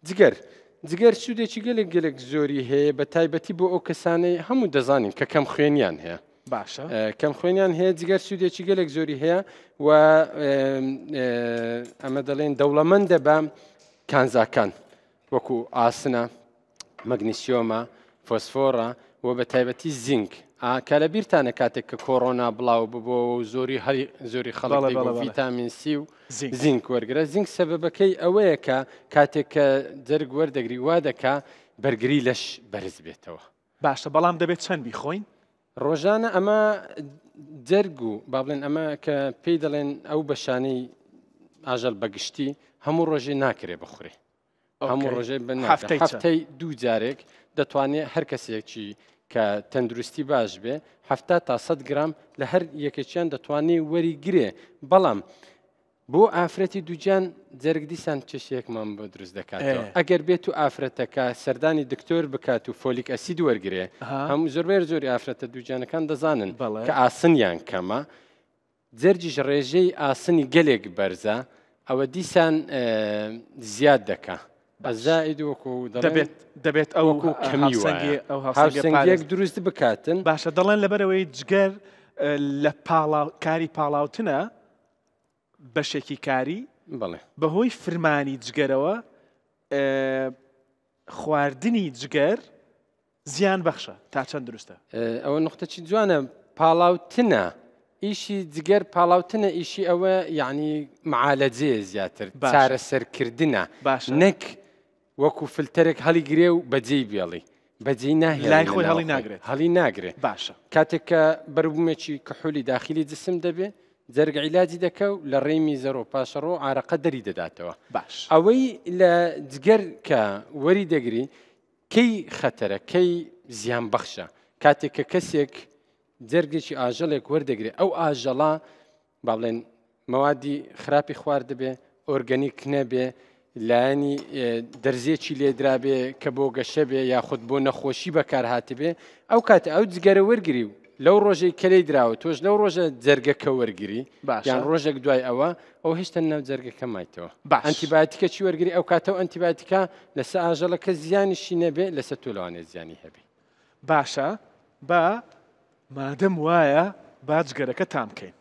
جگەر سوودێکی گەلێک زۆری هەیە بە تایبەتی بۆ ئەو کەسانەی هەموو دەزانین کە کەم خوێنیان هەیە. باشە کەم خوێنیان هەیە جگەر سوودێکی گەلێک زۆری هەیە و ئەمە دەڵێن دەوڵەمەندە بە کانزاکان وەکو ئاسنە، مەگنیسیۆمە، فۆسفۆرە و بە تایبەتی زینک. کە لە بیرتانە کاتێک کە کۆڕۆنا بڵاو ببووە و زۆری خەڵک ڤیتامین سی و زینک وەرگرە. زینک سەبەبەکەی ئەوەیە کە کاتێک کە جەرگ وەردەگری وا دەکا بەرگری لەش بەرز بێتەوە. باشە بەڵام دەبێت چەند بیخۆین؟ ڕۆژانە ئەمە جەرگ و با بڵێن ئەمە کە پێی دەڵێن ئەو بەشانەی ئاژەڵ بەگشتی هەموو ڕۆژێ ناکرێ بخورێ. هەموو ڕۆژێ هەفتەی دوو جارێک دەتوانێت هەر کەسێکی کە تەندروستی باش بێ 70 تا 100 گرام لە هەر یەکێکیان دەتوانێت وەریگرێ. بەڵام بۆ ئافرەتی دووجان جەرگ دیسان چێشەیەکمان بۆ دروست دەکاتەوە. ئەگەر بێت و ئافرەتەکە سەردانی دکتۆر بکات و فۆلیک ئەسید وەرگێ هەموو زۆربەی ئافرەتە دووجانەکان دەزانن کە ئاسنیان کەمە، جەرگیش ڕێژەی ئاسنی گەلێک بەرزە ئەوە دیسان زیاد دەکا. بەزائید وەکو دەبێت ئەو هاوسەنگێک دروست بکاتن. باشە دەڵێن لەبەرەوەی جگەر لە کاری پاڵاوتنە بەشێکی کاری بەهۆی فرمانی جگەرەوە خواردنی جگەر زیان بەخشە تا چەند دروستە؟ ئەوە نقطەی جوانە. پاڵاوتنە ئیشی جگەر پاڵاوتنە ئیشی ئەوە یعنی معالەجێ زیاتر چارەسەرکردنە نەک وەکو فلتەرێک هەڵی گرێ و بەجێی بێڵی بەجێی لای خۆی هەڵی ناگرێت. باشە کاتێک کە بەروبوومێکی کحولی داخلی جسم دەبێت جەرگ عیلاجی دەکە و لە ڕێمی زەرۆ پاشەڕۆ عارەقە دەری دەداتەوە. باش ئەوەی لە جگەر کە وەری دەگری کەی خەتەرە کەی زیان بەخشە کاتێک کە کەسێک جەرگێکی ئاژەڵێک وەردەگرێت ئەو ئاژەڵا با بڵێن مەوادی خراپی خواردبێ ئۆرگەنیک نەبێ لایەنی دەرزێکی لێدرابێ کە بۆ گەشە بێ یاخود بۆ نەخۆشی بەکارهاتبێ ئەو کاتە ئەو جگەرە وەرگری و لەو ڕۆژەی کەلەی دراوە تۆش لەو ڕۆژە جەرگەکە وەرگری یان ڕۆژێک دوای ئەوە ئەو هێشتا ناو جەرگەکە مایتەوە. ئەنتیبایۆتیکە چی وەرگری ئەو کاتەوە ئەنتیبایۆتیکە لەسەر ئاژەڵەکە زیانیشی نەبێ لەسەر تۆ لەوانێت زیانی هەبێ. باشە بە مادەم وایە با جگەرەکە تام بکەین.